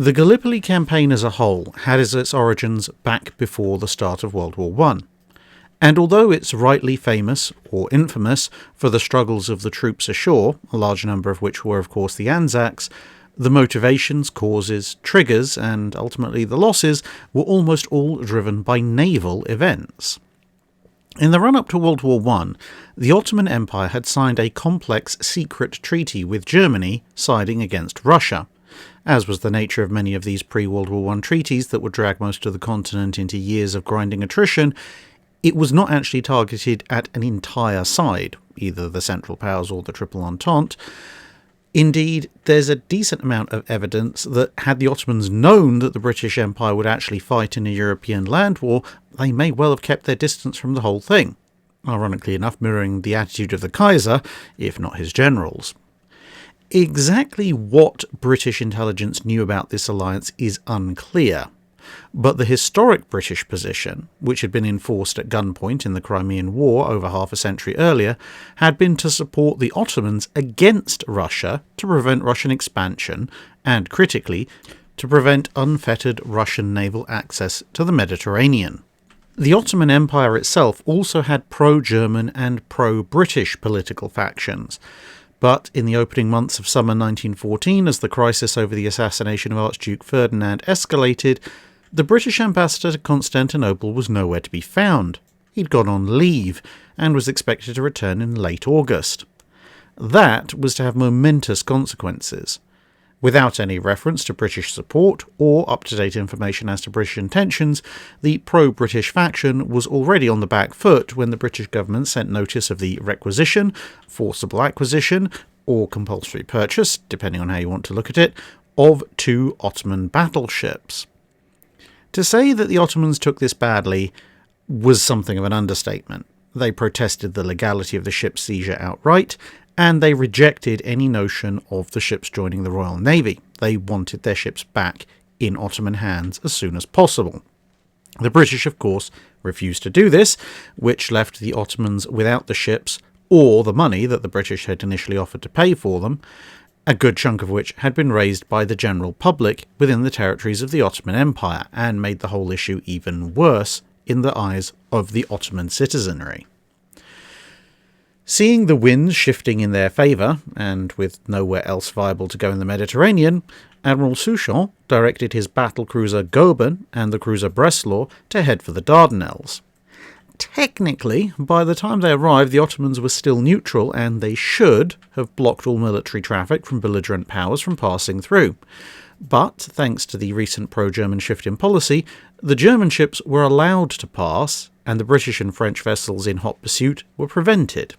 The Gallipoli campaign as a whole had its origins back before the start of World War I. And although it's rightly famous, or infamous, for the struggles of the troops ashore, a large number of which were of course the Anzacs, the motivations, causes, triggers, and ultimately the losses were almost all driven by naval events. In the run-up to World War I, the Ottoman Empire had signed a complex secret treaty with Germany siding against Russia. As was the nature of many of these pre-World War I treaties that would drag most of the continent into years of grinding attrition, it was not actually targeted at an entire side, either the Central Powers or the Triple Entente. Indeed, there's a decent amount of evidence that had the Ottomans known that the British Empire would actually fight in a European land war, they may well have kept their distance from the whole thing, ironically enough mirroring the attitude of the Kaiser, if not his generals. Exactly what British intelligence knew about this alliance is unclear, but the historic British position, which had been enforced at gunpoint in the Crimean War over half a century earlier, had been to support the Ottomans against Russia to prevent Russian expansion and, critically, to prevent unfettered Russian naval access to the Mediterranean. The Ottoman Empire itself also had pro-German and pro-British political factions, but in the opening months of summer 1914, as the crisis over the assassination of Archduke Ferdinand escalated, the British ambassador to Constantinople was nowhere to be found. He'd gone on leave, and was expected to return in late August. That was to have momentous consequences. Without any reference to British support or up-to-date information as to British intentions, the pro-British faction was already on the back foot when the British government sent notice of the requisition, forcible acquisition, or compulsory purchase, depending on how you want to look at it, of 2 Ottoman battleships. To say that the Ottomans took this badly was something of an understatement. They protested the legality of the ship's seizure outright, and they rejected any notion of the ships joining the Royal Navy. They wanted their ships back in Ottoman hands as soon as possible. The British, of course, refused to do this, which left the Ottomans without the ships or the money that the British had initially offered to pay for them, a good chunk of which had been raised by the general public within the territories of the Ottoman Empire, and made the whole issue even worse in the eyes of the Ottoman citizenry. Seeing the winds shifting in their favour, and with nowhere else viable to go in the Mediterranean, Admiral Suchet directed his battle cruiser Goeben and the cruiser Breslau to head for the Dardanelles. Technically, by the time they arrived, the Ottomans were still neutral, and they should have blocked all military traffic from belligerent powers from passing through. But, thanks to the recent pro-German shift in policy, the German ships were allowed to pass, and the British and French vessels in hot pursuit were prevented.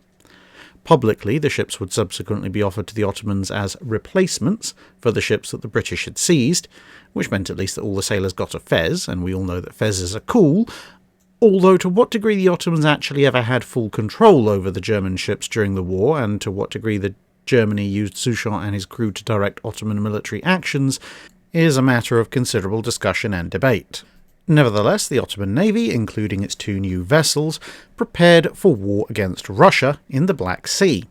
Publicly, the ships would subsequently be offered to the Ottomans as replacements for the ships that the British had seized, which meant at least that all the sailors got a fez, and we all know that fezzes are cool, although to what degree the Ottomans actually ever had full control over the German ships during the war, and to what degree Germany used Suchet and his crew to direct Ottoman military actions, is a matter of considerable discussion and debate. Nevertheless, the Ottoman Navy, including its 2 new vessels, prepared for war against Russia in the Black Sea,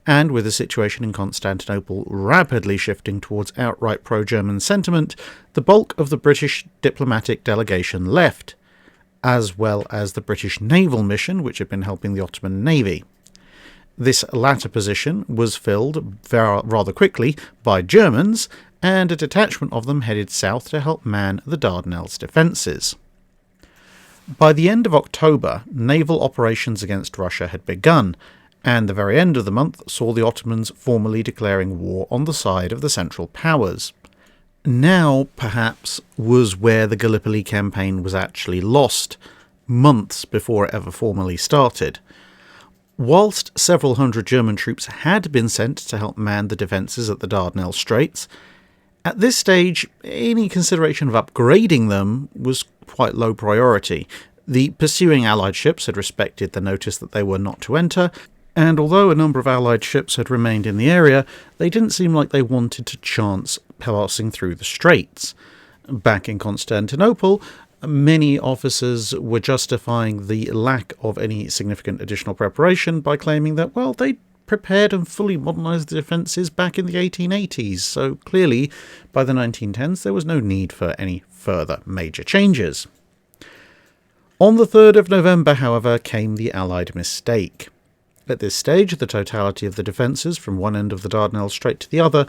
and with the situation in Constantinople rapidly shifting towards outright pro-German sentiment, the bulk of the British diplomatic delegation left, as well as the British naval mission, which had been helping the Ottoman Navy. This latter position was filled rather quickly by Germans, and a detachment of them headed south to help man the Dardanelles defences. By the end of October, naval operations against Russia had begun, and the very end of the month saw the Ottomans formally declaring war on the side of the Central Powers. Now, perhaps, was where the Gallipoli campaign was actually lost, months before it ever formally started. Whilst several hundred German troops had been sent to help man the defences at the Dardanelles Straits, at this stage, any consideration of upgrading them was quite low priority. The pursuing Allied ships had respected the notice that they were not to enter, and although a number of Allied ships had remained in the area, they didn't seem like they wanted to chance passing through the straits. Back in Constantinople, many officers were justifying the lack of any significant additional preparation by claiming that, well, they'd prepared and fully modernised the defences back in the 1880s, so clearly by the 1910s there was no need for any further major changes. On the 3rd of November, however, came the Allied mistake. At this stage, the totality of the defences from one end of the Dardanelles Strait to the other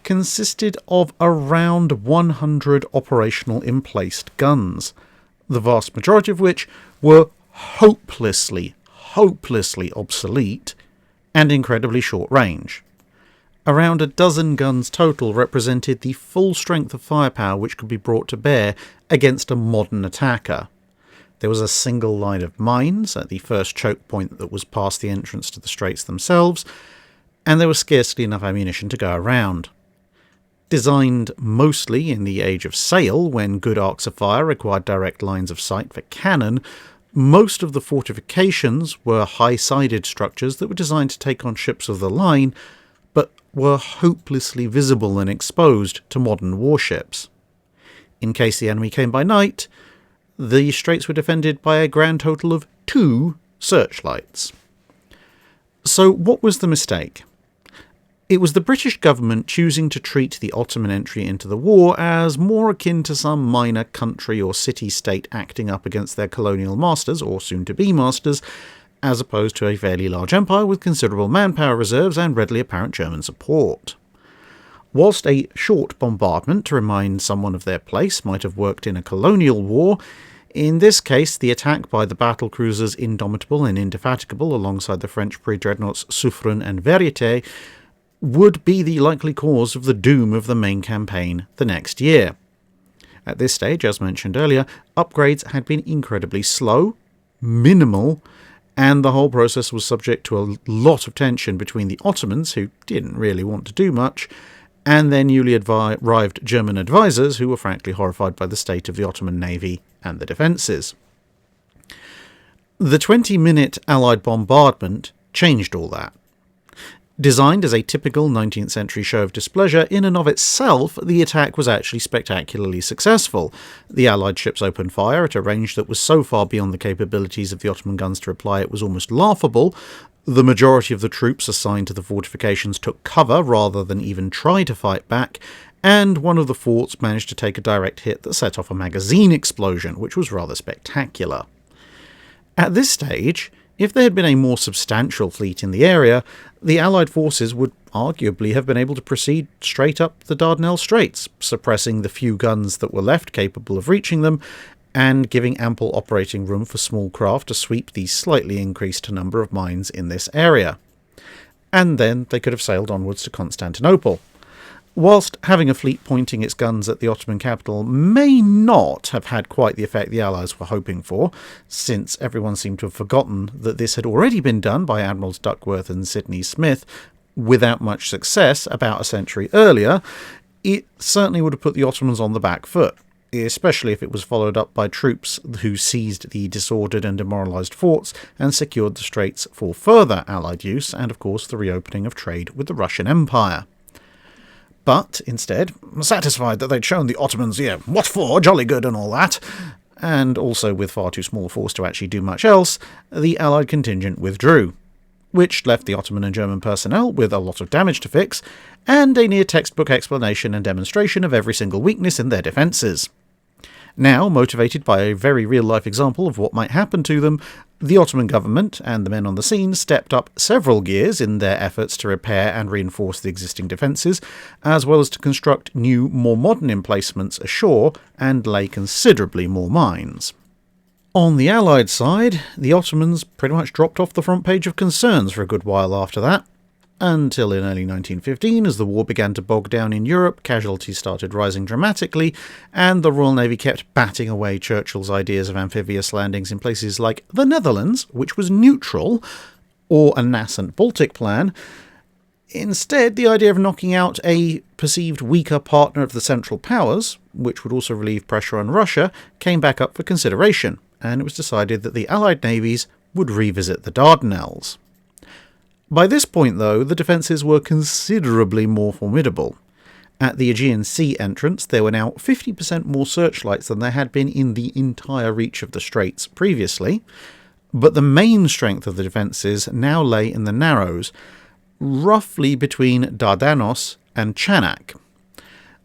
consisted of around 100 operational emplaced guns, the vast majority of which were hopelessly obsolete and incredibly short range. Around a dozen guns total represented the full strength of firepower which could be brought to bear against a modern attacker. There was a single line of mines at the first choke point that was past the entrance to the straits themselves, and there was scarcely enough ammunition to go around. Designed mostly in the age of sail, when good arcs of fire required direct lines of sight for cannon, most of the fortifications were high-sided structures that were designed to take on ships of the line, but were hopelessly visible and exposed to modern warships. In case the enemy came by night, the straits were defended by a grand total of 2 searchlights. So what was the mistake? It was the British government choosing to treat the Ottoman entry into the war as more akin to some minor country or city-state acting up against their colonial masters, or soon-to-be masters, as opposed to a fairly large empire with considerable manpower reserves and readily apparent German support. Whilst a short bombardment to remind someone of their place might have worked in a colonial war, in this case the attack by the battle cruisers Indomitable and Indefatigable alongside the French pre-dreadnoughts Suffren and Verité would be the likely cause of the doom of the main campaign the next year. At this stage, as mentioned earlier, upgrades had been incredibly slow, minimal, and the whole process was subject to a lot of tension between the Ottomans, who didn't really want to do much, and their newly arrived German advisors, who were frankly horrified by the state of the Ottoman navy and the defences. The 20-minute Allied bombardment changed all that. Designed as a typical 19th century show of displeasure, in and of itself, the attack was actually spectacularly successful. The Allied ships opened fire at a range that was so far beyond the capabilities of the Ottoman guns to reply it was almost laughable. The majority of the troops assigned to the fortifications took cover rather than even try to fight back, and one of the forts managed to take a direct hit that set off a magazine explosion, which was rather spectacular. At this stage, if there had been a more substantial fleet in the area, the Allied forces would arguably have been able to proceed straight up the Dardanelles Straits, suppressing the few guns that were left capable of reaching them, and giving ample operating room for small craft to sweep the slightly increased number of mines in this area. And then they could have sailed onwards to Constantinople. Whilst having a fleet pointing its guns at the Ottoman capital may not have had quite the effect the Allies were hoping for, since everyone seemed to have forgotten that this had already been done by Admirals Duckworth and Sidney Smith without much success about a century earlier, it certainly would have put the Ottomans on the back foot, especially if it was followed up by troops who seized the disordered and demoralised forts and secured the straits for further Allied use and, of course, the reopening of trade with the Russian Empire. But, instead, satisfied that they'd shown the Ottomans, what for, jolly good and all that, and also with far too small a force to actually do much else, the Allied contingent withdrew, which left the Ottoman and German personnel with a lot of damage to fix, and a near-textbook explanation and demonstration of every single weakness in their defences. Now, motivated by a very real-life example of what might happen to them, the Ottoman government and the men on the scene stepped up several gears in their efforts to repair and reinforce the existing defences, as well as to construct new, more modern emplacements ashore and lay considerably more mines. On the Allied side, the Ottomans pretty much dropped off the front page of concerns for a good while after that, until in early 1915, as the war began to bog down in Europe, casualties started rising dramatically, and the Royal Navy kept batting away Churchill's ideas of amphibious landings in places like the Netherlands, which was neutral, or a nascent Baltic plan. Instead, the idea of knocking out a perceived weaker partner of the Central Powers, which would also relieve pressure on Russia, came back up for consideration, and it was decided that the Allied navies would revisit the Dardanelles. By this point, though, the defences were considerably more formidable. At the Aegean Sea entrance, there were now 50% more searchlights than there had been in the entire reach of the Straits previously, but the main strength of the defences now lay in the Narrows, roughly between Dardanelles and Chanak.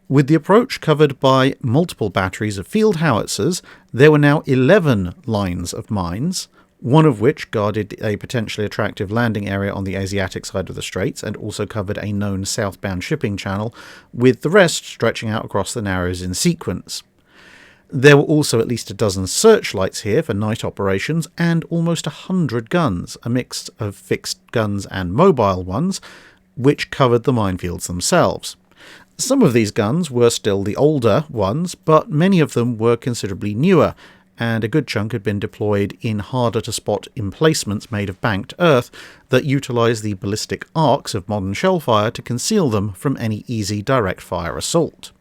With the approach covered by multiple batteries of field howitzers, there were now 11 lines of mines, one of which guarded a potentially attractive landing area on the Asiatic side of the Straits and also covered a known southbound shipping channel, with the rest stretching out across the Narrows in sequence. There were also at least a dozen searchlights here for night operations and almost 100 guns, a mix of fixed guns and mobile ones, which covered the minefields themselves. Some of these guns were still the older ones, but many of them were considerably newer, and a good chunk had been deployed in harder-to-spot emplacements made of banked earth that utilised the ballistic arcs of modern shellfire to conceal them from any easy direct-fire assault.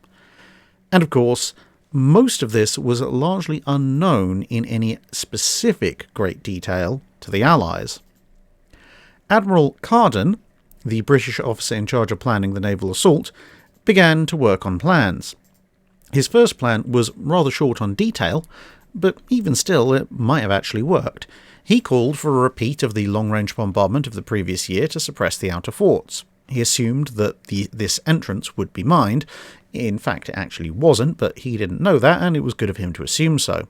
And of course, most of this was largely unknown in any specific great detail to the Allies. Admiral Carden, the British officer in charge of planning the naval assault, began to work on plans. His first plan was rather short on detail, but even still it might have actually worked. He called for a repeat of the long-range bombardment of the previous year to suppress the outer forts. He assumed that this entrance would be mined. In fact, it actually wasn't, but he didn't know that, and it was good of him to assume so.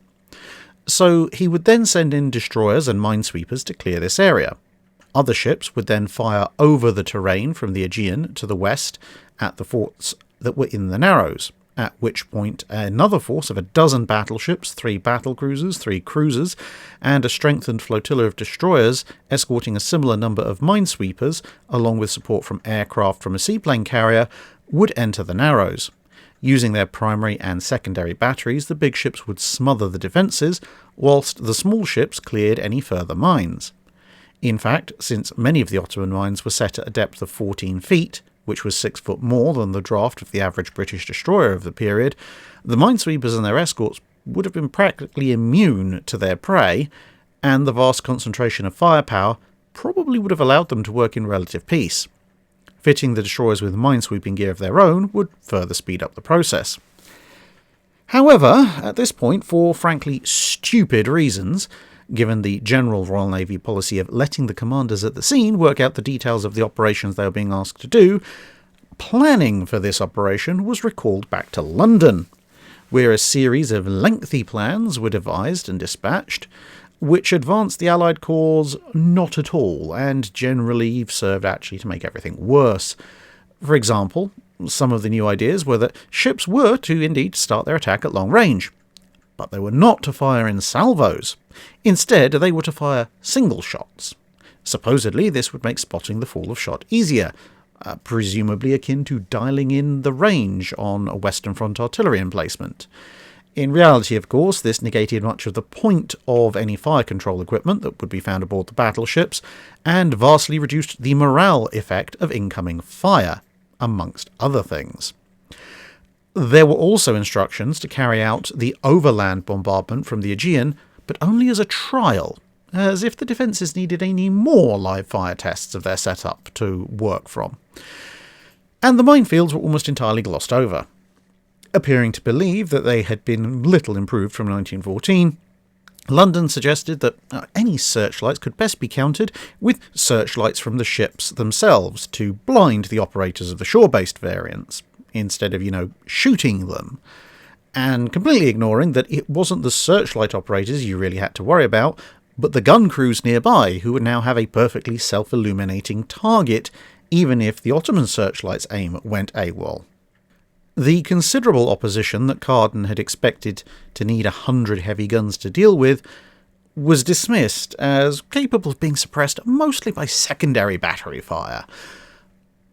So he would then send in destroyers and minesweepers to clear this area. Other ships would then fire over the terrain from the Aegean to the west at the forts that were in the Narrows, at which point another force of a dozen battleships, 3 battlecruisers, 3 cruisers, and a strengthened flotilla of destroyers escorting a similar number of minesweepers, along with support from aircraft from a seaplane carrier, would enter the Narrows. Using their primary and secondary batteries, the big ships would smother the defences, whilst the small ships cleared any further mines. In fact, since many of the Ottoman mines were set at a depth of 14 feet, which was 6 foot more than the draft of the average British destroyer of the period, the minesweepers and their escorts would have been practically immune to their prey, and the vast concentration of firepower probably would have allowed them to work in relative peace. Fitting the destroyers with minesweeping gear of their own would further speed up the process. However, at this point, for frankly stupid reasons, given the general Royal Navy policy of letting the commanders at the scene work out the details of the operations they were being asked to do, planning for this operation was recalled back to London, where a series of lengthy plans were devised and dispatched, which advanced the Allied cause not at all, and generally served actually to make everything worse. For example, some of the new ideas were that ships were to indeed start their attack at long range, but they were not to fire in salvos. Instead, they were to fire single shots. Supposedly, this would make spotting the fall of shot easier, presumably akin to dialing in the range on a Western Front artillery emplacement. In reality, of course, this negated much of the point of any fire control equipment that would be found aboard the battleships, and vastly reduced the morale effect of incoming fire, amongst other things. There were also instructions to carry out the overland bombardment from the Aegean, but only as a trial, as if the defences needed any more live fire tests of their setup to work from. And the minefields were almost entirely glossed over. Appearing to believe that they had been little improved from 1914, London suggested that any searchlights could best be countered with searchlights from the ships themselves to blind the operators of the shore-based variants, instead of, shooting them, and completely ignoring that it wasn't the searchlight operators you really had to worry about, but the gun crews nearby who would now have a perfectly self-illuminating target, even if the Ottoman searchlight's aim went AWOL. The considerable opposition that Carden had expected to need 100 heavy guns to deal with was dismissed as capable of being suppressed mostly by secondary battery fire.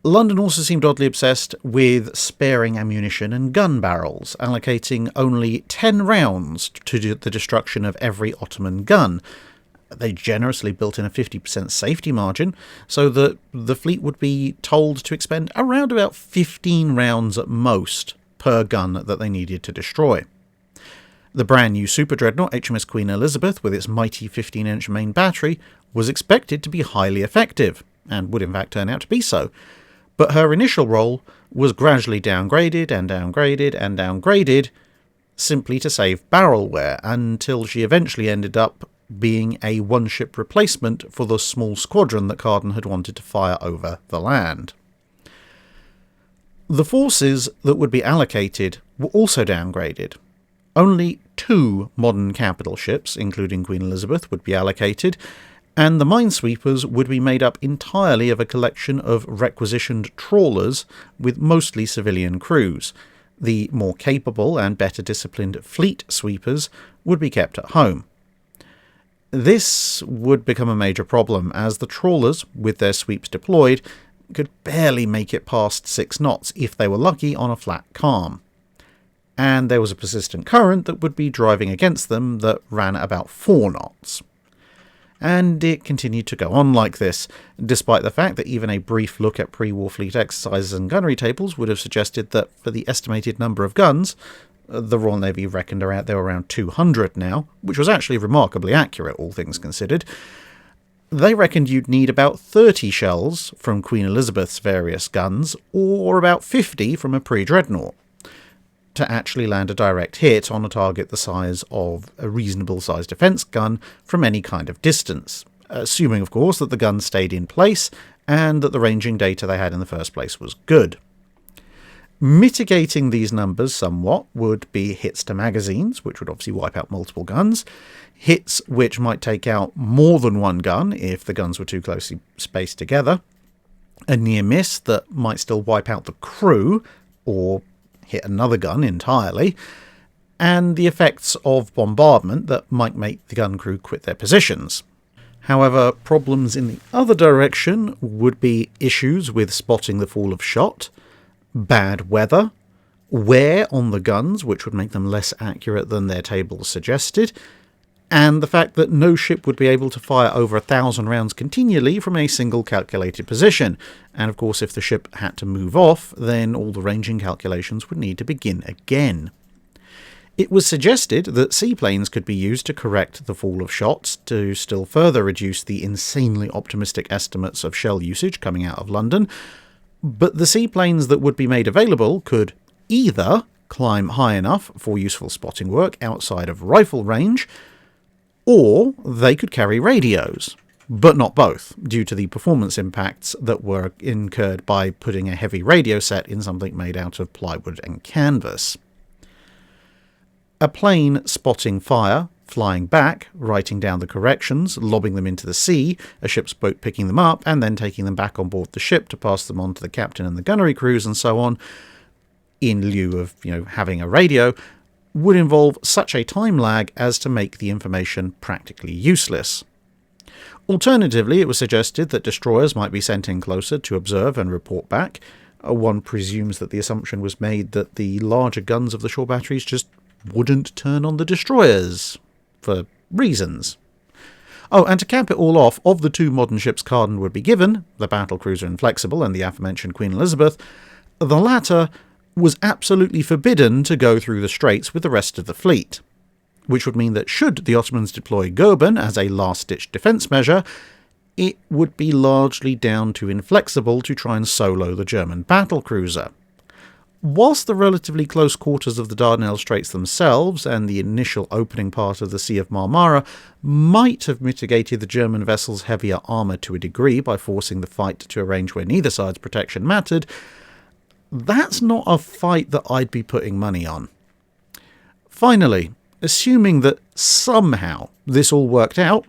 London also seemed oddly obsessed with sparing ammunition and gun barrels, allocating only 10 rounds to the destruction of every Ottoman gun. They generously built in a 50% safety margin, so that the fleet would be told to expend around about 15 rounds at most per gun that they needed to destroy. The brand new super dreadnought HMS Queen Elizabeth, with its mighty 15-inch main battery, was expected to be highly effective, and would in fact turn out to be so, but her initial role was gradually downgraded and downgraded and downgraded, simply to save barrel wear, until she eventually ended up being a one-ship replacement for the small squadron that Carden had wanted to fire over the land. The forces that would be allocated were also downgraded. Only 2 modern capital ships, including Queen Elizabeth, would be allocated, and the minesweepers would be made up entirely of a collection of requisitioned trawlers with mostly civilian crews. The more capable and better disciplined fleet sweepers would be kept at home. This would become a major problem, as the trawlers, with their sweeps deployed, could barely make it past 6 knots if they were lucky on a flat calm. And there was a persistent current that would be driving against them that ran at about 4 knots. And it continued to go on like this, despite the fact that even a brief look at pre-war fleet exercises and gunnery tables would have suggested that for the estimated number of guns, the Royal Navy reckoned there were around 200 now, which was actually remarkably accurate, all things considered. They reckoned you'd need about 30 shells from Queen Elizabeth's various guns, or about 50 from a pre-dreadnought, to actually land a direct hit on a target the size of a reasonable-sized defence gun from any kind of distance, assuming, of course, that the gun stayed in place and that the ranging data they had in the first place was good. Mitigating these numbers somewhat would be hits to magazines, which would obviously wipe out multiple guns, hits which might take out more than one gun if the guns were too closely spaced together, a near miss that might still wipe out the crew, or hit another gun entirely, and the effects of bombardment that might make the gun crew quit their positions. However, problems in the other direction would be issues with spotting the fall of shot, bad weather, wear on the guns, which would make them less accurate than their tables suggested, and the fact that no ship would be able to fire over 1,000 rounds continually from a single calculated position. And of course, if the ship had to move off, then all the ranging calculations would need to begin again. It was suggested that seaplanes could be used to correct the fall of shots to still further reduce the insanely optimistic estimates of shell usage coming out of London, but the seaplanes that would be made available could either climb high enough for useful spotting work outside of rifle range, or they could carry radios, but not both, due to the performance impacts that were incurred by putting a heavy radio set in something made out of plywood and canvas. A plane spotting fire, flying back, writing down the corrections, lobbing them into the sea, a ship's boat picking them up, and then taking them back on board the ship to pass them on to the captain and the gunnery crews and so on, in lieu of, having a radio, would involve such a time lag as to make the information practically useless. Alternatively, it was suggested that destroyers might be sent in closer to observe and report back. One presumes that the assumption was made that the larger guns of the shore batteries just wouldn't turn on the destroyers, for reasons. Oh, and to cap it all off, of the 2 modern ships Carden would be given, the battlecruiser Inflexible and the aforementioned Queen Elizabeth, the latter was absolutely forbidden to go through the straits with the rest of the fleet, which would mean that should the Ottomans deploy Goeben as a last-ditch defence measure, it would be largely down to Inflexible to try and solo the German battlecruiser. Whilst the relatively close quarters of the Dardanelles Straits themselves and the initial opening part of the Sea of Marmara might have mitigated the German vessel's heavier armour to a degree by forcing the fight to a range where neither side's protection mattered, that's not a fight that I'd be putting money on. Finally, assuming that somehow this all worked out,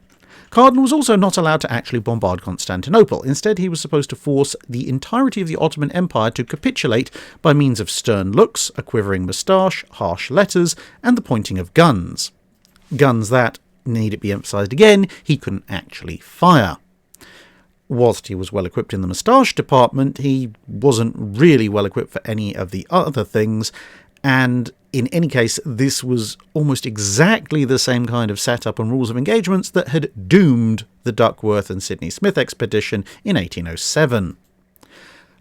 Carden was also not allowed to actually bombard Constantinople. Instead, he was supposed to force the entirety of the Ottoman Empire to capitulate by means of stern looks, a quivering moustache, harsh letters, and the pointing of guns. Guns that, need it be emphasised again, he couldn't actually fire. Whilst he was well equipped in the moustache department, he wasn't really well equipped for any of the other things, and in any case, this was almost exactly the same kind of setup and rules of engagements that had doomed the Duckworth and Sidney Smith expedition in 1807.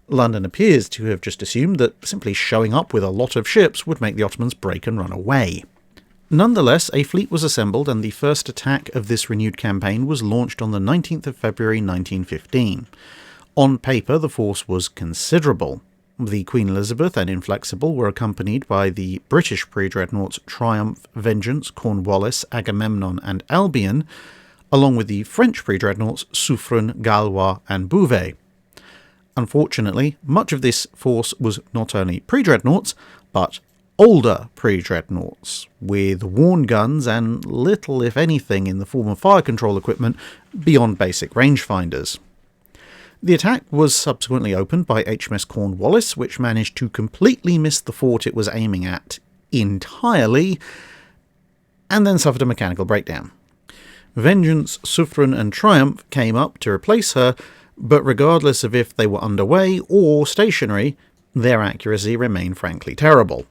London appears to have just assumed that simply showing up with a lot of ships would make the Ottomans break and run away. Nonetheless, a fleet was assembled and the first attack of this renewed campaign was launched on the 19th of February 1915. On paper, the force was considerable. The Queen Elizabeth and Inflexible were accompanied by the British pre-dreadnoughts Triumph, Vengeance, Cornwallis, Agamemnon and Albion, along with the French pre-dreadnoughts Suffren, Gallois and Bouvet. Unfortunately, much of this force was not only pre-dreadnoughts, but older pre-dreadnoughts, with worn guns and little, if anything, in the form of fire control equipment beyond basic rangefinders. The attack was subsequently opened by HMS Cornwallis, which managed to completely miss the fort it was aiming at entirely, and then suffered a mechanical breakdown. Vengeance, Suffren and Triumph came up to replace her, but regardless of if they were underway or stationary, their accuracy remained frankly terrible.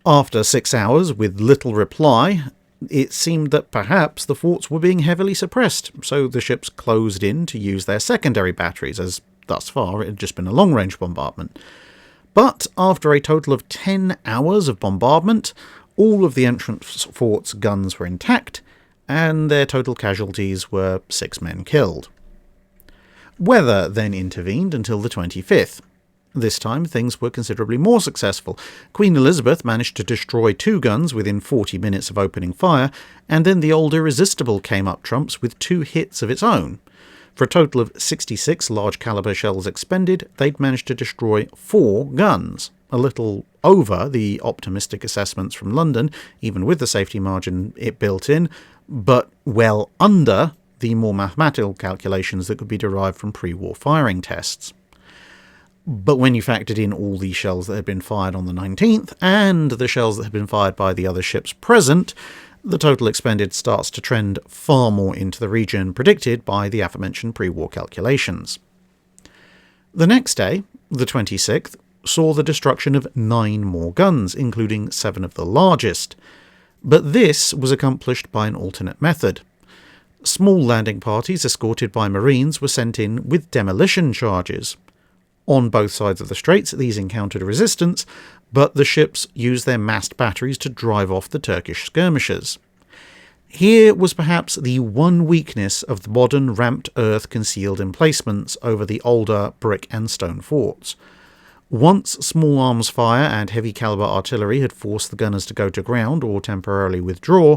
After 6 hours with little reply, it seemed that perhaps the forts were being heavily suppressed, so the ships closed in to use their secondary batteries, as thus far it had just been a long-range bombardment. But after a total of 10 hours of bombardment, all of the entrance forts' guns were intact, and their total casualties were 6 men killed. Weather then intervened until the 25th. This time things were considerably more successful. Queen Elizabeth managed to destroy 2 guns within 40 minutes of opening fire, and then the old Irresistible came up trumps with 2 hits of its own. For a total of 66 large caliber shells expended, they'd managed to destroy 4 guns, a little over the optimistic assessments from London, even with the safety margin it built in, but well under the more mathematical calculations that could be derived from pre-war firing tests. But when you factored in all the shells that had been fired on the 19th, and the shells that had been fired by the other ships present, the total expended starts to trend far more into the region predicted by the aforementioned pre-war calculations. The next day, the 26th, saw the destruction of 9 more guns, including 7 of the largest. But this was accomplished by an alternate method. Small landing parties escorted by Marines were sent in with demolition charges. On both sides of the straits, these encountered resistance, but the ships used their massed batteries to drive off the Turkish skirmishers. Here was perhaps the one weakness of the modern ramped earth concealed emplacements over the older brick and stone forts. Once small arms fire and heavy caliber artillery had forced the gunners to go to ground or temporarily withdraw,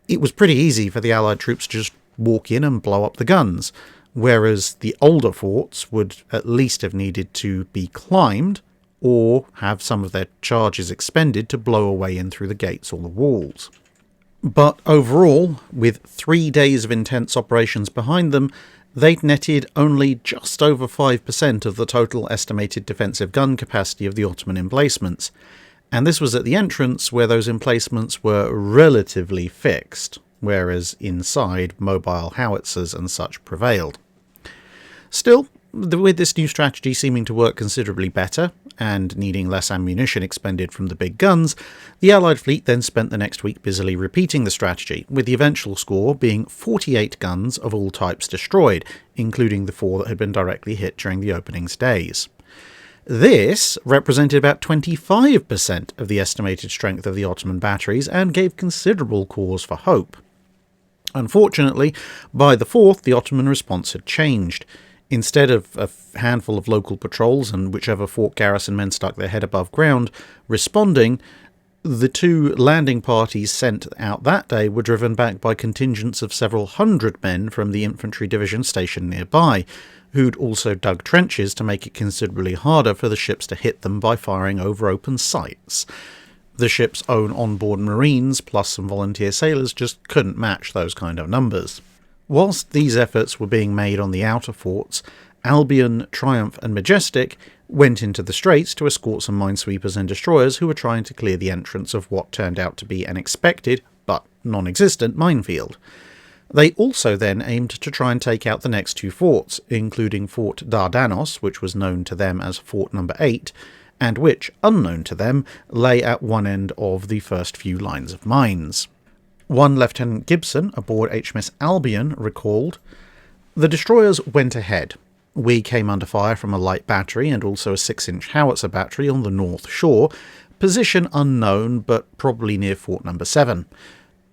it was pretty easy for the Allied troops to just walk in and blow up the guns, whereas the older forts would at least have needed to be climbed or have some of their charges expended to blow a way in through the gates or the walls. But overall, with 3 days of intense operations behind them, they'd netted only just over 5% of the total estimated defensive gun capacity of the Ottoman emplacements, and this was at the entrance where those emplacements were relatively fixed, whereas inside mobile howitzers and such prevailed. Still, with this new strategy seeming to work considerably better, and needing less ammunition expended from the big guns, the Allied fleet then spent the next week busily repeating the strategy, with the eventual score being 48 guns of all types destroyed, including the 4 that had been directly hit during the opening's days. This represented about 25% of the estimated strength of the Ottoman batteries and gave considerable cause for hope. Unfortunately, by the 4th, the Ottoman response had changed. Instead of a handful of local patrols and whichever fort garrison men stuck their head above ground responding, the 2 landing parties sent out that day were driven back by contingents of several hundred men from the infantry division stationed nearby, who'd also dug trenches to make it considerably harder for the ships to hit them by firing over open sights. The ship's own onboard marines plus some volunteer sailors just couldn't match those kind of numbers. Whilst these efforts were being made on the outer forts, Albion, Triumph and Majestic went into the straits to escort some minesweepers and destroyers who were trying to clear the entrance of what turned out to be an expected, but non-existent, minefield. They also then aimed to try and take out the next 2 forts, including Fort Dardanelles, which was known to them as Fort Number 8, and which, unknown to them, lay at one end of the first few lines of mines. One Lieutenant Gibson, aboard HMS Albion, recalled, "The destroyers went ahead. We came under fire from a light battery and also a 6-inch howitzer battery on the north shore, position unknown but probably near Fort Number 7.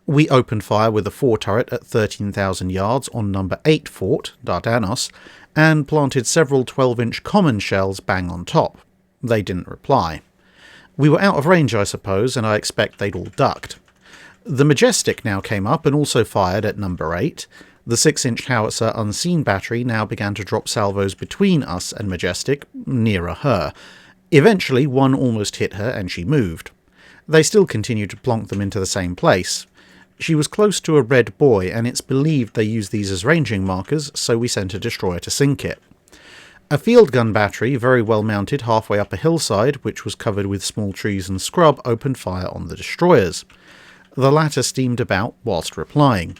We opened fire with a 4-turret at 13,000 yards on Number 8 Fort, Dardanelles, and planted several 12-inch common shells bang on top. They didn't reply. We were out of range, I suppose, and I expect they'd all ducked. The Majestic now came up and also fired at number 8. The 6-inch howitzer unseen battery now began to drop salvos between us and Majestic, nearer her. Eventually, one almost hit her and she moved. They still continued to plonk them into the same place. She was close to a red buoy, and it's believed they used these as ranging markers, so we sent a destroyer to sink it. A field gun battery, very well mounted halfway up a hillside, which was covered with small trees and scrub, opened fire on the destroyers. The latter steamed about whilst replying.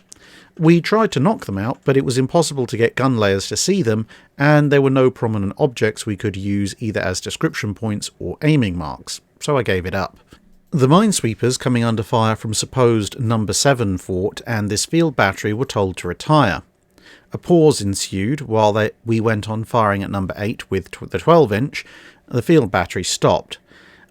We tried to knock them out, but it was impossible to get gun layers to see them, and there were no prominent objects we could use either as description points or aiming marks, so I gave it up. The minesweepers coming under fire from supposed number 7 fort and this field battery were told to retire. A pause ensued while we went on firing at number 8 with the 12-inch. The field battery stopped.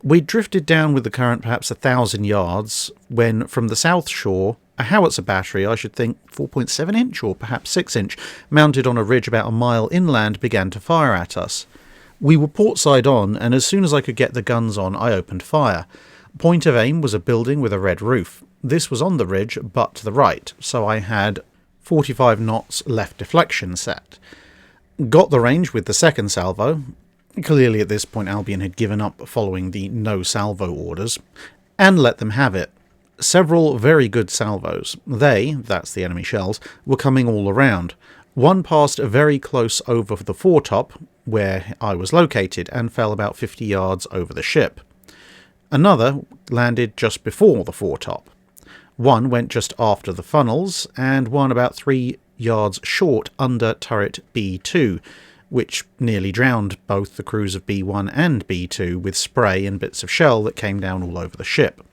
We drifted down with the current perhaps 1,000 yards when, from the south shore, a howitzer battery, I should think 4.7-inch or perhaps 6-inch, mounted on a ridge about a mile inland, began to fire at us. We were port side on, and as soon as I could get the guns on, I opened fire. Point of aim was a building with a red roof. This was on the ridge, but to the right, so I had 45 knots left deflection set. Got the range with the second salvo. Clearly at this point Albion had given up following the no salvo orders, and let them have it. Several very good salvos. That's the enemy shells, were coming all around. One passed very close over the foretop, where I was located, and fell about 50 yards over the ship. Another landed just before the foretop. One went just after the funnels, and one about 3 yards short under turret B2, which nearly drowned both the crews of B1 and B2 with spray and bits of shell that came down all over the ship.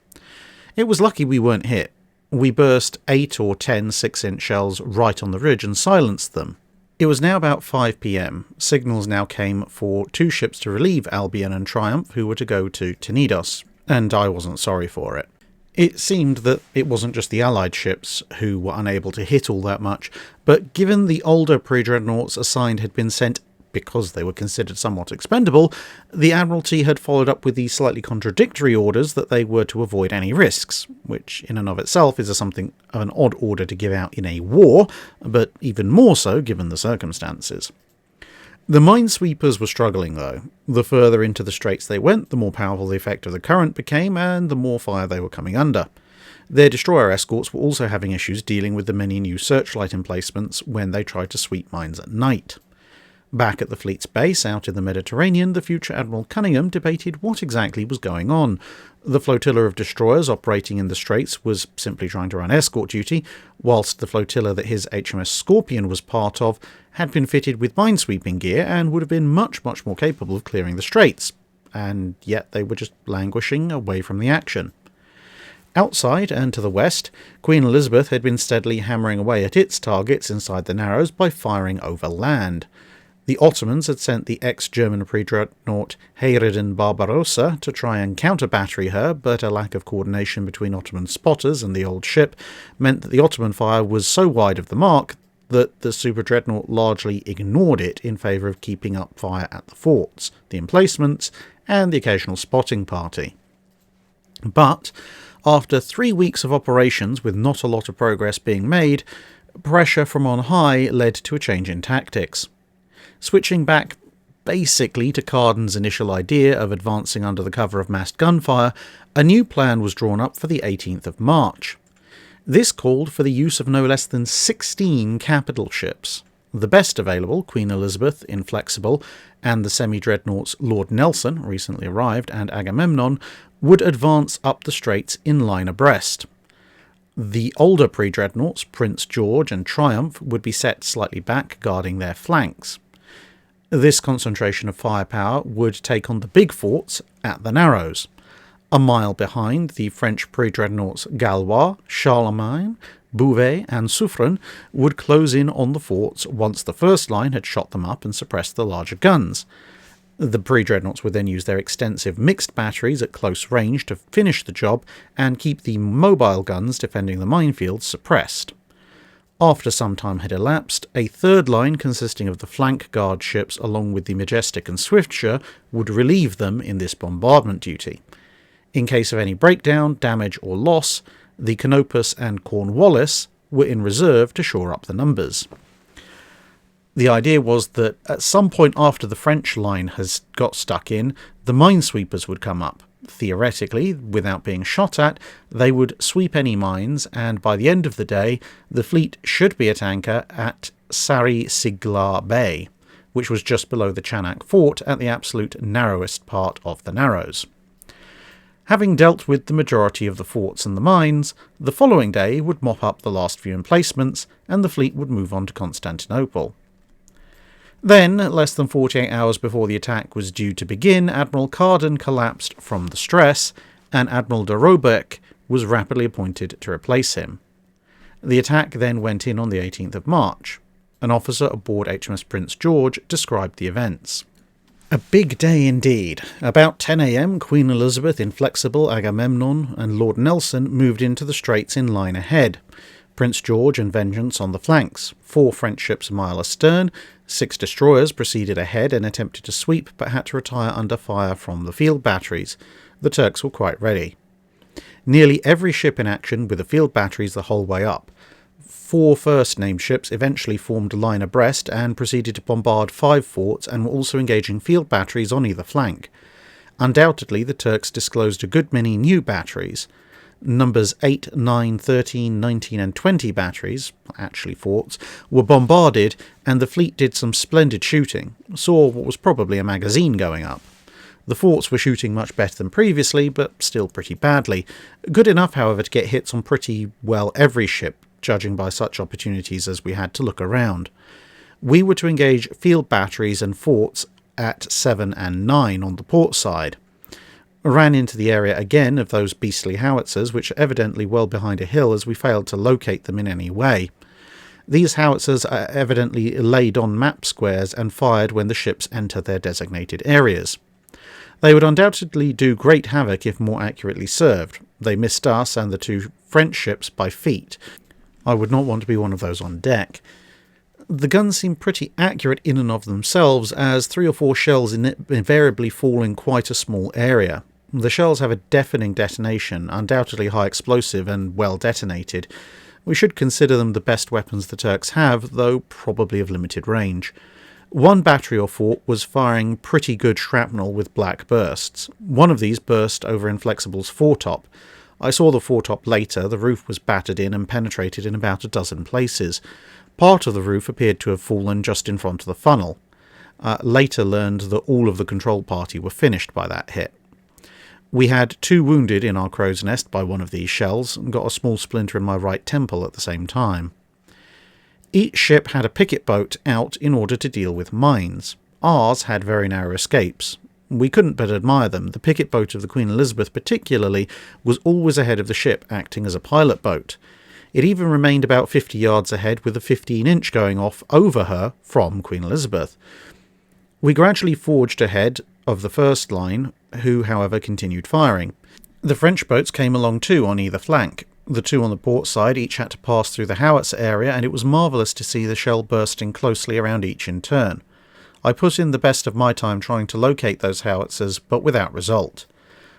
It was lucky we weren't hit. We burst 8 or 10 6-inch shells right on the ridge and silenced them. It was now about 5 p.m. Signals now came for 2 ships to relieve Albion and Triumph, who were to go to Tenedos, and I wasn't sorry for it. It seemed that it wasn't just the Allied ships who were unable to hit all that much, but given the older pre-dreadnoughts assigned had been sent because they were considered somewhat expendable, the Admiralty had followed up with these slightly contradictory orders that they were to avoid any risks, which in and of itself is something of an odd order to give out in a war, but even more so given the circumstances. The minesweepers were struggling though. The further into the straits they went, the more powerful the effect of the current became, and the more fire they were coming under. Their destroyer escorts were also having issues dealing with the many new searchlight emplacements when they tried to sweep mines at night. Back at the fleet's base out in the Mediterranean, the future Admiral Cunningham debated what exactly was going on. The flotilla of destroyers operating in the straits was simply trying to run escort duty, whilst the flotilla that his HMS Scorpion was part of had been fitted with minesweeping gear and would have been much more capable of clearing the straits, and yet they were just languishing away from the action. Outside and to the west, Queen Elizabeth had been steadily hammering away at its targets inside the Narrows by firing over land. The Ottomans had sent the ex-German pre-dreadnought Hayreddin Barbarossa to try and counter-battery her, but a lack of coordination between Ottoman spotters and the old ship meant that the Ottoman fire was so wide of the mark that the super-dreadnought largely ignored it in favour of keeping up fire at the forts, the emplacements, and the occasional spotting party. But after 3 weeks of operations with not a lot of progress being made, pressure from on high led to a change in tactics. Switching back basically to Carden's initial idea of advancing under the cover of massed gunfire, a new plan was drawn up for the 18th of March. This called for the use of no less than 16 capital ships. The best available, Queen Elizabeth, Inflexible, and the semi-dreadnoughts Lord Nelson, recently arrived, and Agamemnon, would advance up the straits in line abreast. The older pre-dreadnoughts, Prince George and Triumph, would be set slightly back, guarding their flanks. This concentration of firepower would take on the big forts at the Narrows. A mile behind, the French pre-dreadnoughts Gallois, Charlemagne, Bouvet and Suffren would close in on the forts once the first line had shot them up and suppressed the larger guns. The pre-dreadnoughts would then use their extensive mixed batteries at close range to finish the job and keep the mobile guns defending the minefields suppressed. After some time had elapsed, a third line consisting of the flank guard ships along with the Majestic and Swiftsure would relieve them in this bombardment duty. In case of any breakdown, damage or loss, the Canopus and Cornwallis were in reserve to shore up the numbers. The idea was that at some point after the French line has got stuck in, the minesweepers would come up. Theoretically, without being shot at, they would sweep any mines, and by the end of the day, the fleet should be at anchor at Sari Siglar Bay, which was just below the Chanak fort at the absolute narrowest part of the Narrows. Having dealt with the majority of the forts and the mines, the following day would mop up the last few emplacements, and the fleet would move on to Constantinople. Then, less than 48 hours before the attack was due to begin, Admiral Carden collapsed from the stress, and Admiral de Robeck was rapidly appointed to replace him. The attack then went in on the 18th of March. An officer aboard HMS Prince George described the events. A big day indeed. About 10 a.m, Queen Elizabeth, Inflexible, Agamemnon, and Lord Nelson moved into the straits in line ahead. Prince George and Vengeance on the flanks, 4 French ships a mile astern, 6 destroyers proceeded ahead and attempted to sweep but had to retire under fire from the field batteries. The Turks were quite ready. Nearly every ship in action with the field batteries the whole way up. 4 first-named ships eventually formed a line abreast and proceeded to bombard 5 forts and were also engaging field batteries on either flank. Undoubtedly, the Turks disclosed a good many new batteries. Numbers 8, 9, 13, 19 and 20 batteries, actually forts, were bombarded, and the fleet did some splendid shooting, saw what was probably a magazine going up. The forts were shooting much better than previously, but still pretty badly. Good enough, however, to get hits on pretty well every ship, judging by such opportunities as we had to look around. We were to engage field batteries and forts at 7 and 9 on the port side. Ran into the area again of those beastly howitzers, which are evidently well behind a hill as we failed to locate them in any way. These howitzers are evidently laid on map squares and fired when the ships enter their designated areas. They would undoubtedly do great havoc if more accurately served. They missed us and the 2 French ships by feet. I would not want to be one of those on deck. The guns seemed pretty accurate in and of themselves, as 3 or 4 shells invariably fall in quite a small area. The shells have a deafening detonation, undoubtedly high explosive and well detonated. We should consider them the best weapons the Turks have, though probably of limited range. 1 battery or fort was firing pretty good shrapnel with black bursts. One of these burst over Inflexible's foretop. I saw the foretop later. The roof was battered in and penetrated in about a dozen places. Part of the roof appeared to have fallen just in front of the funnel. Later learned that all of the control party were finished by that hit. We had 2 wounded in our crow's nest by one of these shells, and got a small splinter in my right temple at the same time. Each ship had a picket boat out in order to deal with mines. Ours had very narrow escapes. We couldn't but admire them. The picket boat of the Queen Elizabeth particularly was always ahead of the ship, acting as a pilot boat. It even remained about 50 yards ahead with a 15-inch going off over her from Queen Elizabeth. We gradually forged ahead of the first line, who, however, continued firing. The French boats came along too on either flank. The 2 on the port side each had to pass through the howitzer area, and it was marvellous to see the shell bursting closely around each in turn. I put in the best of my time trying to locate those howitzers, but without result.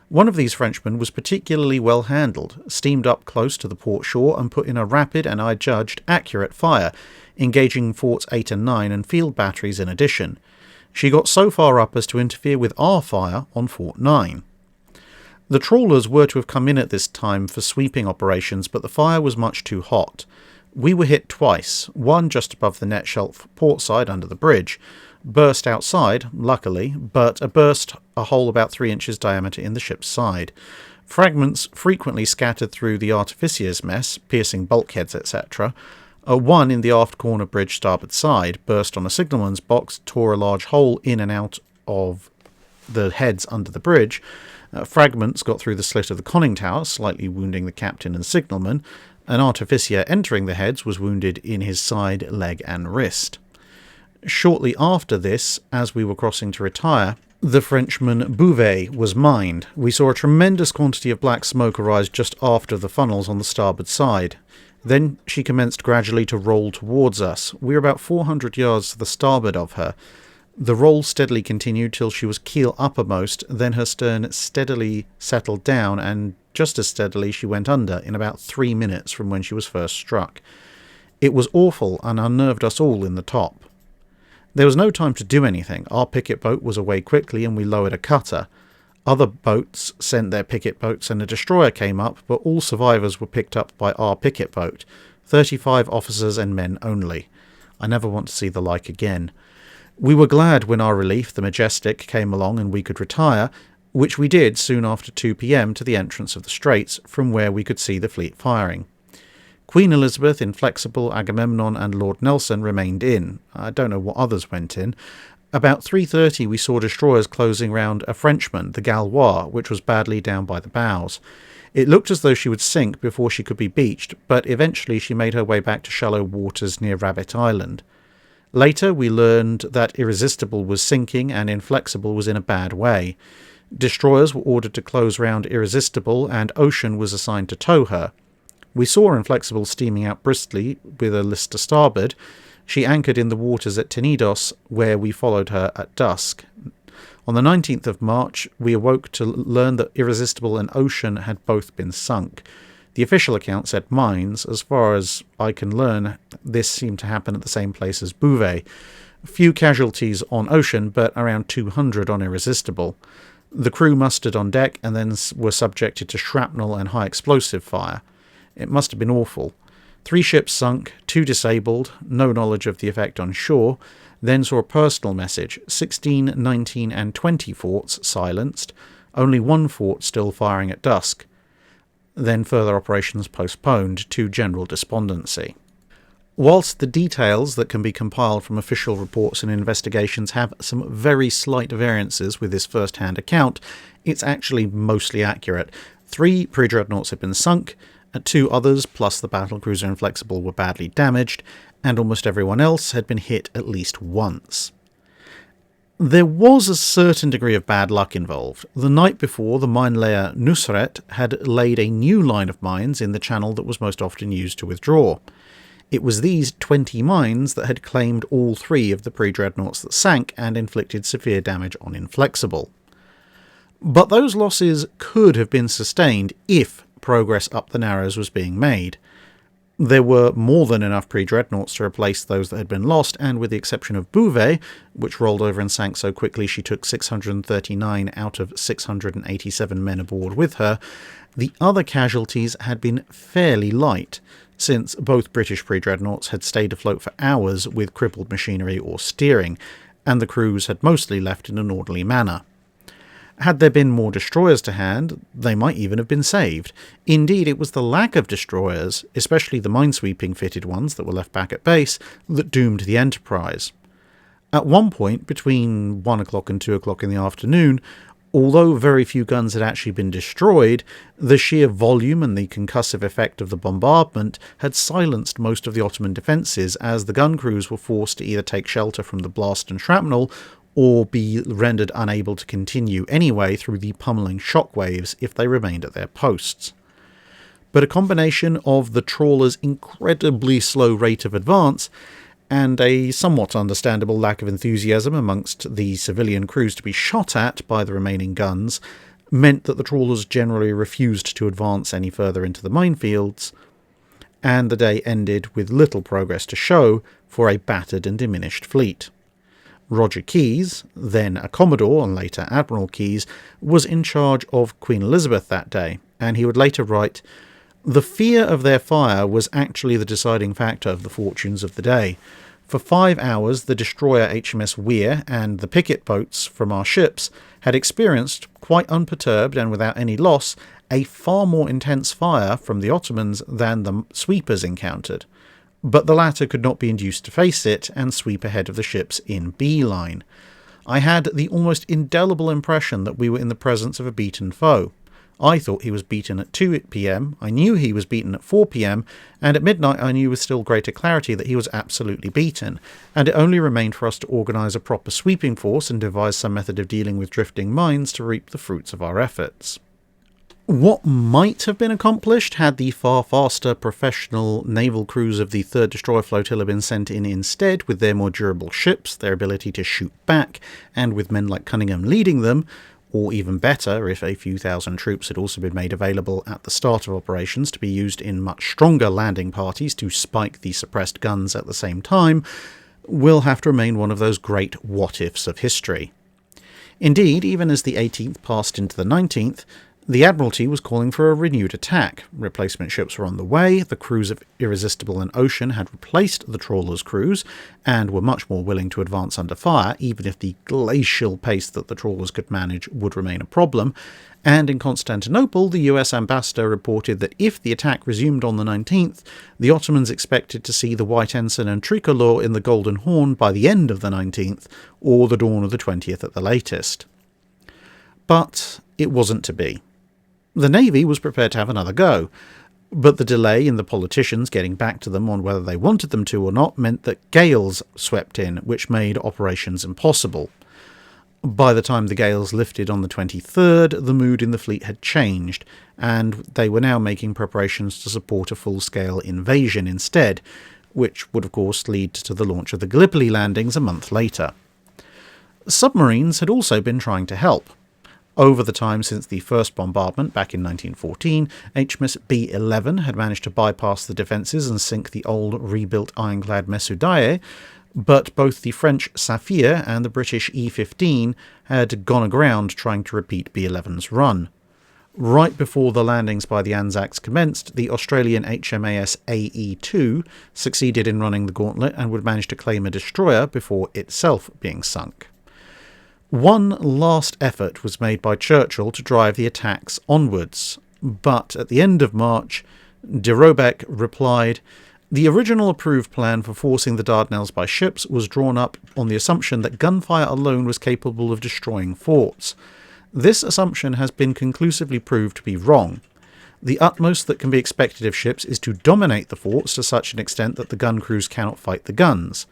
One of these Frenchmen was particularly well handled, steamed up close to the port shore and put in a rapid and, I judged, accurate fire, engaging forts 8 and 9 and field batteries in addition. She got so far up as to interfere with our fire on Fort 9. The trawlers were to have come in at this time for sweeping operations, but the fire was much too hot. We were hit twice, one just above the net shelf port side under the bridge, burst outside, luckily, but burst a hole about 3 inches diameter in the ship's side. Fragments frequently scattered through the artificier's mess, piercing bulkheads, etc. One in the aft corner bridge starboard side burst on a signalman's box, tore a large hole in and out of the heads under the bridge. Fragments got through the slit of the conning tower, slightly wounding the captain and signalman. An artificier entering the heads was wounded in his side, leg and wrist. Shortly after this, as we were crossing to retire, the Frenchman Bouvet was mined. We saw a tremendous quantity of black smoke arise just after the funnels on the starboard side. Then she commenced gradually to roll towards us. We were about 400 yards to the starboard of her. The roll steadily continued till she was keel uppermost, then her stern steadily settled down, and just as steadily she went under in about 3 minutes from when she was first struck. It was awful and unnerved us all in the top. There was no time to do anything. Our picket boat was away quickly and we lowered a cutter. Other boats sent their picket boats and a destroyer came up, but all survivors were picked up by our picket boat. 35 officers and men only. I never want to see the like again. We were glad when our relief, the Majestic, came along and we could retire, which we did soon after 2 p.m. to the entrance of the Straits, from where we could see the fleet firing. Queen Elizabeth, Inflexible, Agamemnon and Lord Nelson remained in. I don't know what others went in. About 3:30 we saw destroyers closing round a Frenchman, the Galois, which was badly down by the bows. It looked as though she would sink before she could be beached, but eventually she made her way back to shallow waters near Rabbit Island. Later we learned that Irresistible was sinking and Inflexible was in a bad way. Destroyers were ordered to close round Irresistible and Ocean was assigned to tow her. We saw Inflexible steaming out briskly with a list to starboard. She anchored in the waters at Tenedos, where we followed her at dusk. On the 19th of March, we awoke to learn that Irresistible and Ocean had both been sunk. The official account said mines. As far as I can learn, this seemed to happen at the same place as Bouvet. Few casualties on Ocean, but around 200 on Irresistible. The crew mustered on deck and then were subjected to shrapnel and high explosive fire. It must have been awful. 3 ships sunk, 2 disabled, no knowledge of the effect on shore, then saw a personal message, 16, 19 and 20 forts silenced, only 1 fort still firing at dusk. Then further operations postponed to general despondency. Whilst the details that can be compiled from official reports and investigations have some very slight variances with this first-hand account, it's actually mostly accurate. 3 pre-dreadnoughts had been sunk, 2 others, plus the battlecruiser Inflexible, were badly damaged, and almost everyone else had been hit at least once. There was a certain degree of bad luck involved. The night before, the mine layer Nusret had laid a new line of mines in the channel that was most often used to withdraw. It was these 20 mines that had claimed all 3 of the pre-dreadnoughts that sank and inflicted severe damage on Inflexible. But those losses could have been sustained if progress up the Narrows was being made. There were more than enough pre-dreadnoughts to replace those that had been lost, and with the exception of Bouvet, which rolled over and sank so quickly she took 639 out of 687 men aboard with her, the other casualties had been fairly light, since both British pre-dreadnoughts had stayed afloat for hours with crippled machinery or steering, and the crews had mostly left in an orderly manner. Had there been more destroyers to hand, they might even have been saved. Indeed, it was the lack of destroyers, especially the minesweeping fitted ones that were left back at base, that doomed the Enterprise. At one point, between 1 o'clock and 2 o'clock in the afternoon, although very few guns had actually been destroyed, the sheer volume and the concussive effect of the bombardment had silenced most of the Ottoman defences, as the gun crews were forced to either take shelter from the blast and shrapnel, or be rendered unable to continue anyway through the pummeling shockwaves if they remained at their posts. But a combination of the trawler's incredibly slow rate of advance and a somewhat understandable lack of enthusiasm amongst the civilian crews to be shot at by the remaining guns meant that the trawlers generally refused to advance any further into the minefields, and the day ended with little progress to show for a battered and diminished fleet. Roger Keyes, then a Commodore and later Admiral Keyes, was in charge of Queen Elizabeth that day, and he would later write, "The fear of their fire was actually the deciding factor of the fortunes of the day. For 5 hours the destroyer HMS Weir and the picket boats from our ships had experienced, quite unperturbed and without any loss, a far more intense fire from the Ottomans than the sweepers encountered. But the latter could not be induced to face it and sweep ahead of the ships in B-line. I had the almost indelible impression that we were in the presence of a beaten foe. I thought he was beaten at 2 p.m, I knew he was beaten at 4 p.m, and at midnight I knew with still greater clarity that he was absolutely beaten, and it only remained for us to organise a proper sweeping force and devise some method of dealing with drifting mines to reap the fruits of our efforts." What might have been accomplished had the far faster professional naval crews of the 3rd Destroyer Flotilla been sent in instead, with their more durable ships, their ability to shoot back, and with men like Cunningham leading them, or even better, if a few thousand troops had also been made available at the start of operations to be used in much stronger landing parties to spike the suppressed guns at the same time, will have to remain one of those great what-ifs of history. Indeed, even as the 18th passed into the 19th, the Admiralty was calling for a renewed attack. Replacement ships were on the way, the crews of Irresistible and Ocean had replaced the trawlers' crews, and were much more willing to advance under fire, even if the glacial pace that the trawlers could manage would remain a problem. And in Constantinople, the US ambassador reported that if the attack resumed on the 19th, the Ottomans expected to see the White Ensign and Tricolour in the Golden Horn by the end of the 19th, or the dawn of the 20th at the latest. But it wasn't to be. The Navy was prepared to have another go, but the delay in the politicians getting back to them on whether they wanted them to or not meant that gales swept in, which made operations impossible. By the time the gales lifted on the 23rd, the mood in the fleet had changed, and they were now making preparations to support a full-scale invasion instead, which would of course lead to the launch of the Gallipoli Landings a month later. Submarines had also been trying to help. Over the time since the first bombardment back in 1914, HMS B-11 had managed to bypass the defences and sink the old rebuilt ironclad Mesoudaye, but both the French Saphir and the British E-15 had gone aground trying to repeat B-11's run. Right before the landings by the Anzacs commenced, the Australian HMAS AE-2 succeeded in running the gauntlet and would manage to claim a destroyer before itself being sunk. One last effort was made by Churchill to drive the attacks onwards, but at the end of March, de Robeck replied, "The original approved plan for forcing the Dardanelles by ships was drawn up on the assumption that gunfire alone was capable of destroying forts. This assumption has been conclusively proved to be wrong. The utmost that can be expected of ships is to dominate the forts to such an extent that the gun crews cannot fight the guns.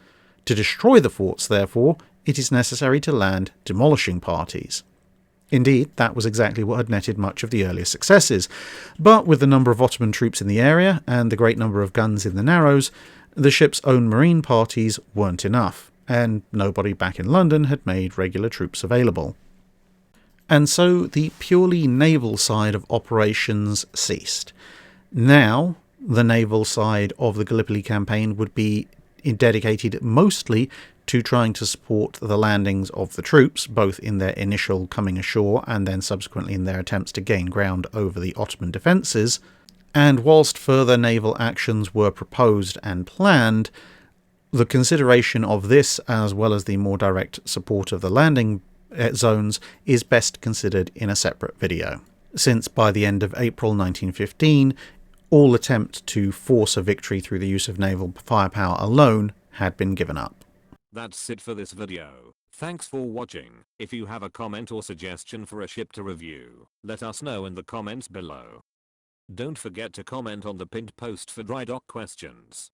To destroy the forts, therefore, it is necessary to land demolishing parties." Indeed, that was exactly what had netted much of the earlier successes, but with the number of Ottoman troops in the area and the great number of guns in the Narrows, the ship's own marine parties weren't enough, and nobody back in London had made regular troops available. And so the purely naval side of operations ceased. Now, the naval side of the Gallipoli campaign would be dedicated mostly to trying to support the landings of the troops, both in their initial coming ashore and then subsequently in their attempts to gain ground over the Ottoman defences. And whilst further naval actions were proposed and planned, the consideration of this, as well as the more direct support of the landing zones, is best considered in a separate video, since by the end of April 1915, all attempt to force a victory through the use of naval firepower alone had been given up. That's it for this video. Thanks for watching. If you have a comment or suggestion for a ship to review, let us know in the comments below. Don't forget to comment on the pinned post for dry dock questions.